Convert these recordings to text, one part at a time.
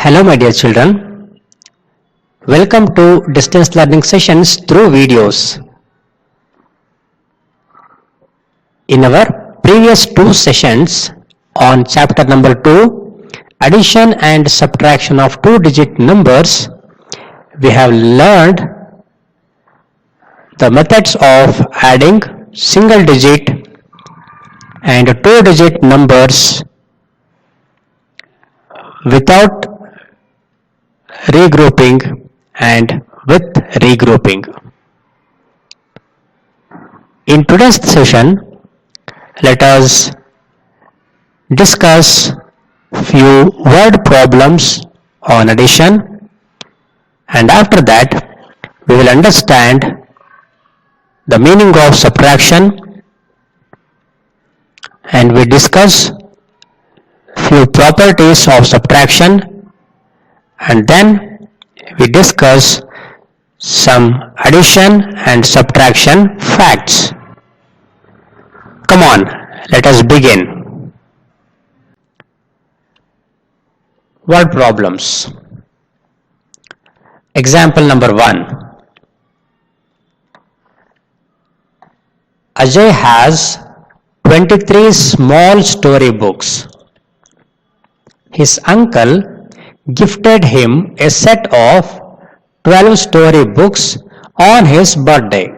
Hello my dear children, welcome to distance learning sessions through videos. In our previous two sessions on chapter number 2, addition and subtraction of two-digit numbers, we have learned the methods of adding single-digit and two-digit numbers without regrouping and with regrouping. In today's session, let us discuss few word problems on addition, and after that we will understand the meaning of subtraction, and we discuss few properties of subtraction, and then we discuss some addition and subtraction facts. Come on, let us begin. Word problems. Example number 1. Ajay has 23 small story books. His uncle gifted him a set of 12 story books on his birthday.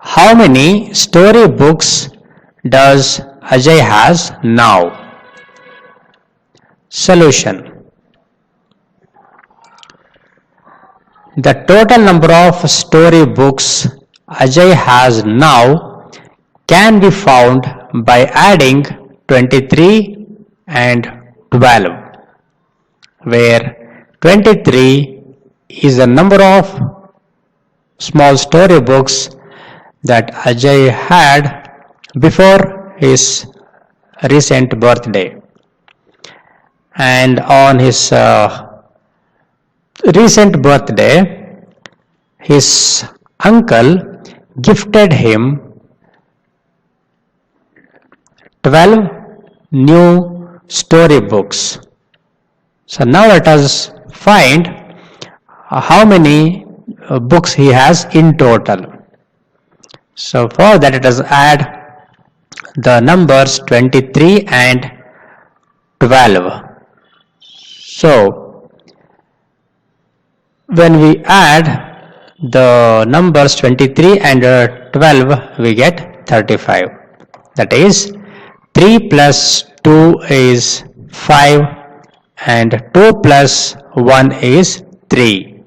How many story books does Ajay has now? Solution. The total number of story books Ajay has now can be found by adding 23 and 12, where 23 is the number of small story books that Ajay had before his recent birthday, and on his recent birthday his uncle gifted him 12 new story books. So now let us find how many books he has in total. So for that, let us add the numbers 23 and 12. So when we add the numbers 23 and 12, we get 35. That is 3 plus 2 is 5 and 2 plus 1 is 3.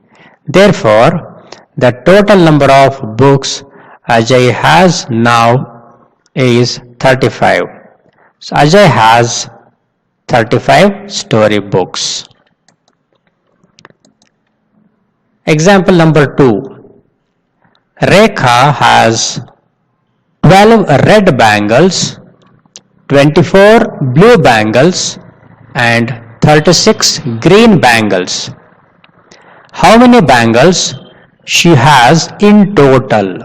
Therefore, the total number of books Ajay has now is 35. So Ajay has 35 story books. Example number 2. Rekha has 12 red bangles, 24 blue bangles and 36 green bangles. How many bangles she has in total?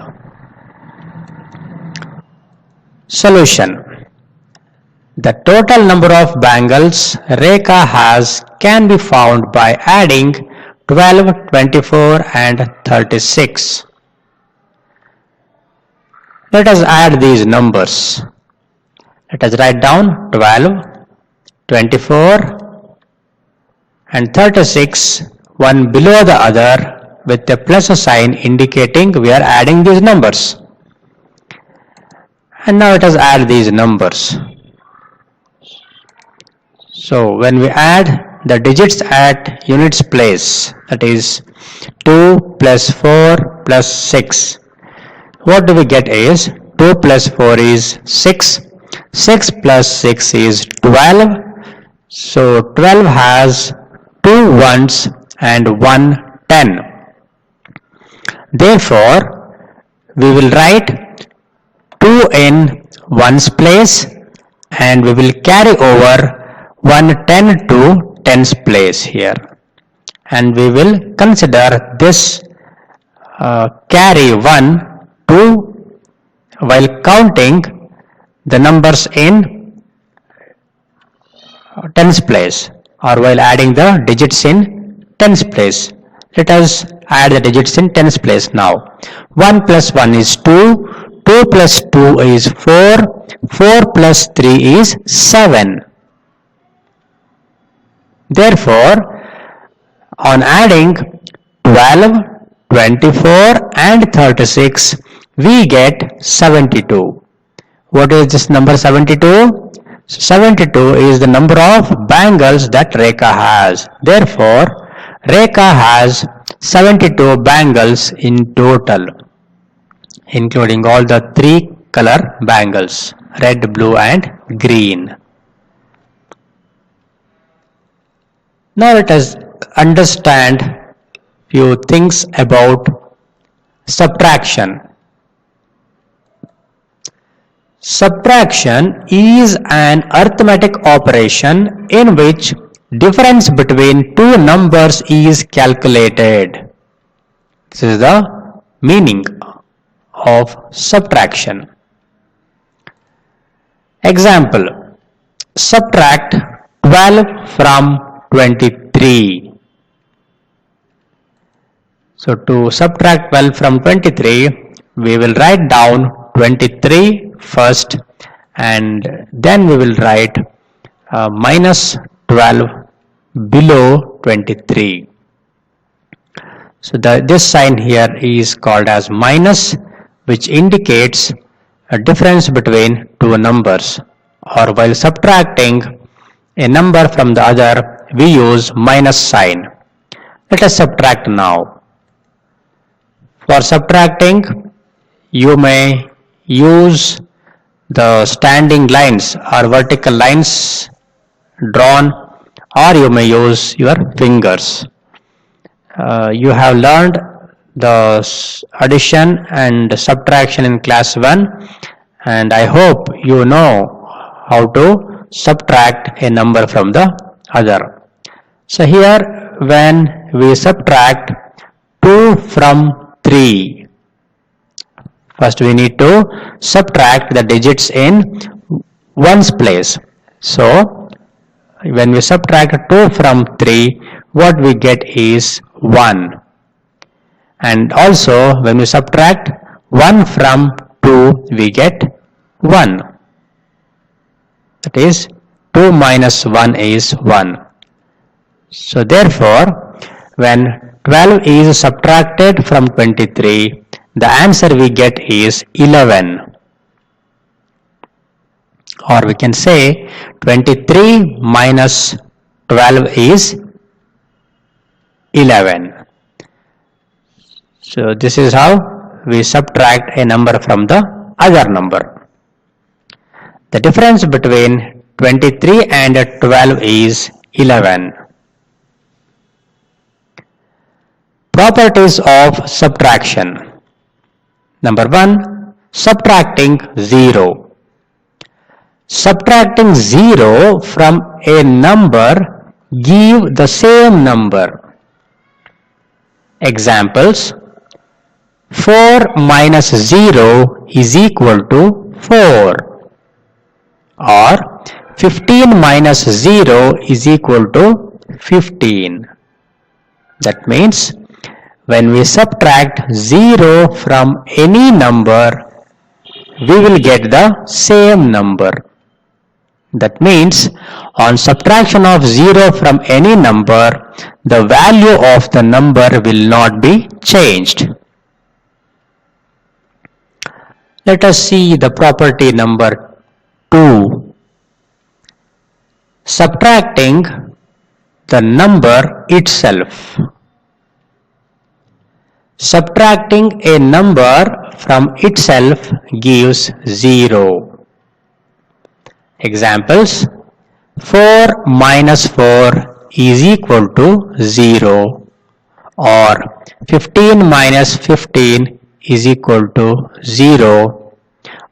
Solution. The total number of bangles Rekha has can be found by adding 12, 24 and 36. Let us add these numbers. Let us write down 12, 24 and 36, one below the other with a plus sign indicating we are adding these numbers. And now let us add these numbers. So when we add the digits at units place, that is 2 plus 4 plus 6, what do we get is 2 plus 4 is 6. 6 plus 6 is 12. So 12 has 2 ones and 1 10. Therefore, we will write 2 in ones place and we will carry over 1 10 to tens place here. And we will consider this carry 1 2 while counting the numbers in tens place, or while adding the digits in tens place. Let us add the digits in tens place now. 1 plus 1 is 2, 2 plus 2 is 4, 4 plus 3 is 7. Therefore, on adding 12, 24 and 36, we get 72. What is this number 72? 72 is the number of bangles that Rekha has. Therefore, Rekha has 72 bangles in total, including all the three color bangles, red, blue and green. Now let us understand few things about subtraction. Subtraction is an arithmetic operation in which difference between two numbers is calculated. This is the meaning of subtraction. Example, subtract 12 from 23. So to subtract 12 from 23, we will write down 23 first and then we will write minus 12 below 23. So this sign here is called as minus, which indicates a difference between two numbers, or while subtracting a number from the other, we use minus sign. Let us subtract now. For subtracting, you may use the standing lines or vertical lines drawn, or you may use your fingers. You have learned the addition and subtraction in class 1, and I hope you know how to subtract a number from the other. So here when we subtract 2 from 3, first we need to subtract the digits in ones place. So when we subtract 2 from 3, what we get is 1. And also when we subtract 1 from 2, we get 1. That is 2 minus 1 is 1. So therefore, when 12 is subtracted from 23, the answer we get is 11. Or we can say 23 minus 12 is 11. So this is how we subtract a number from the other number. The difference between 23 and 12 is 11. Properties of subtraction. Number 1, subtracting 0. Subtracting 0 from a number give the same number. Examples, 4 minus 0 is equal to 4, or 15 minus 0 is equal to 15. That means when we subtract 0 from any number, we will get the same number. That means on subtraction of 0 from any number, the value of the number will not be changed. Let us see the property number 2. Subtracting the number itself. Subtracting a number from itself gives 0. Examples, 4 minus 4 is equal to 0, or 15 minus 15 is equal to 0,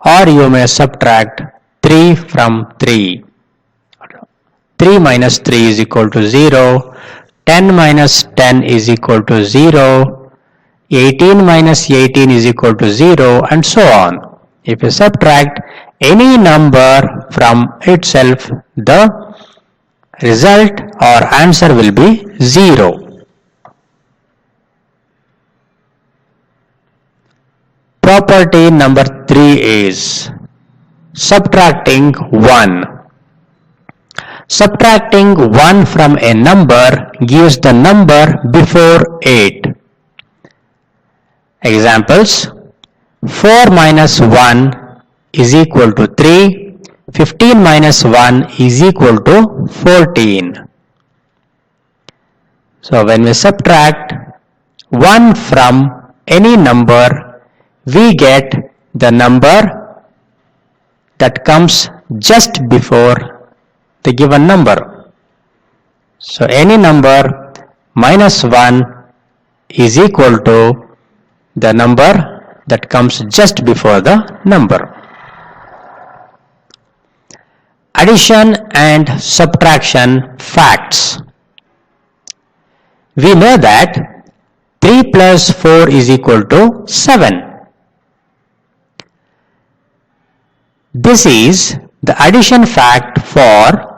or you may subtract 3 from 3. 3 minus 3 is equal to 0, 10 minus 10 is equal to 0, 18 minus 18 is equal to 0, and so on. If you subtract any number from itself, the result or answer will be 0. Property number 3 is subtracting 1. Subtracting 1 from a number gives the number before 8. Examples: 4 minus 1 is equal to 3. 15 minus 1 is equal to 14. So when we subtract 1 from any number, we get the number that comes just before the given number. So any number minus 1 is equal to the number that comes just before the number. Addition and subtraction facts. We know that 3 plus 4 is equal to 7. This is the addition fact for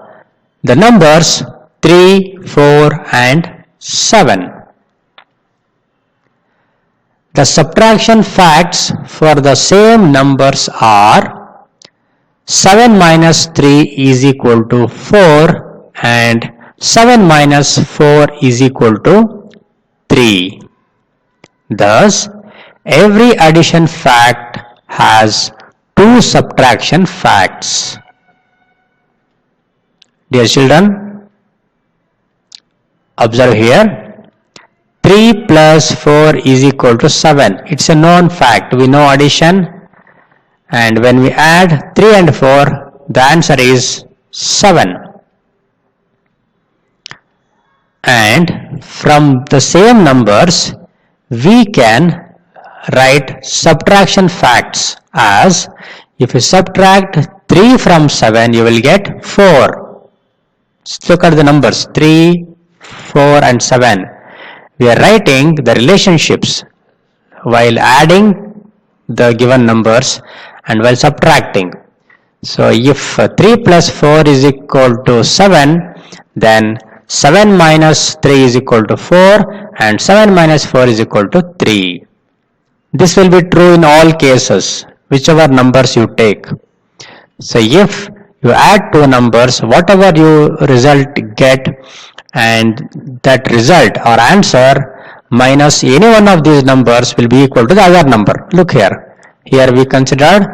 the numbers 3, 4 and 7. The subtraction facts for the same numbers are 7 minus 3 is equal to 4 and 7 minus 4 is equal to 3. Thus, every addition fact has 2 subtraction facts. Dear children, observe here. 3 plus 4 is equal to 7. It's a known fact. We know addition, and when we add 3 and 4, the answer is 7. And from the same numbers, we can write subtraction facts as, if you subtract 3 from 7, you will get 4. Just look at the numbers 3, 4 and 7. We are writing the relationships while adding the given numbers and while subtracting. So if 3 plus 4 is equal to 7, then 7 minus 3 is equal to 4 and 7 minus 4 is equal to 3. This will be true in all cases, whichever numbers you take. So if you add two numbers, whatever you result get, and that result or answer minus any one of these numbers will be equal to the other number. Look here. Here we considered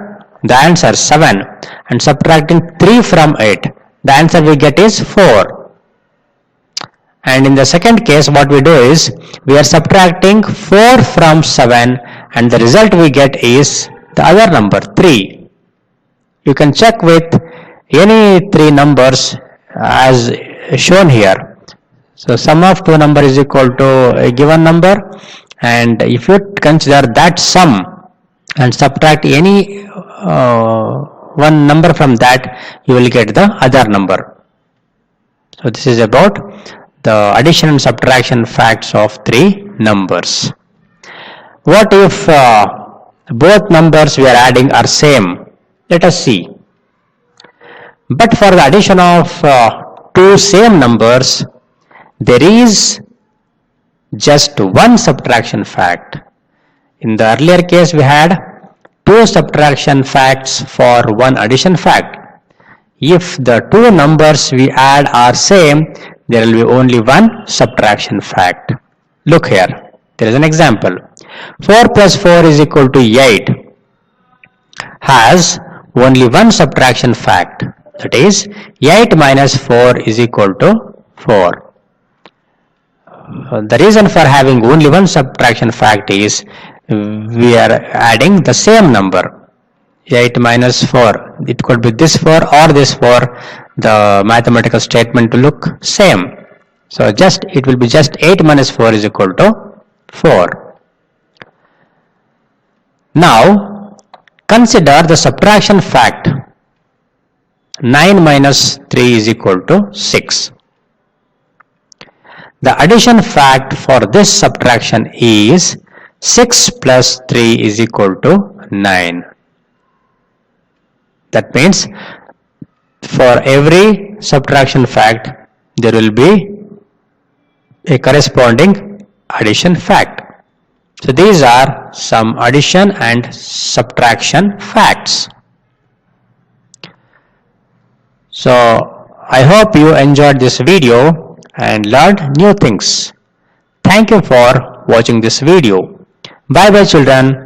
the answer 7 and subtracting 3 from 8. The answer we get is 4. And in the second case, what we do is we are subtracting 4 from 7 and the result we get is the other number 3. You can check with any 3 numbers as shown here. So sum of 2 number is equal to a given number, and if you consider that sum and subtract any one number from that, you will get the other number. So this is about the addition and subtraction facts of 3 numbers. What if both numbers we are adding are same? Let us see. But for the addition of 2 same numbers, there is just one subtraction fact. In the earlier case, we had 2 subtraction facts for one addition fact. If the 2 numbers we add are same, there will be only one subtraction fact. Look here, there is an example. 4 plus 4 is equal to 8 has only one subtraction fact, that is 8 minus 4 is equal to 4. The reason for having only one subtraction fact is we are adding the same number. 8 minus 4, it could be this 4 or this 4, the mathematical statement to look same. So it will be just 8 minus 4 is equal to 4. Now consider the subtraction fact. 9 minus 3 is equal to 6. The addition fact for this subtraction is 6 plus 3 is equal to 9. That means for every subtraction fact, there will be a corresponding addition fact. So these are some addition and subtraction facts. So I hope you enjoyed this video and learned new things. Thank you for watching this video. Bye bye children.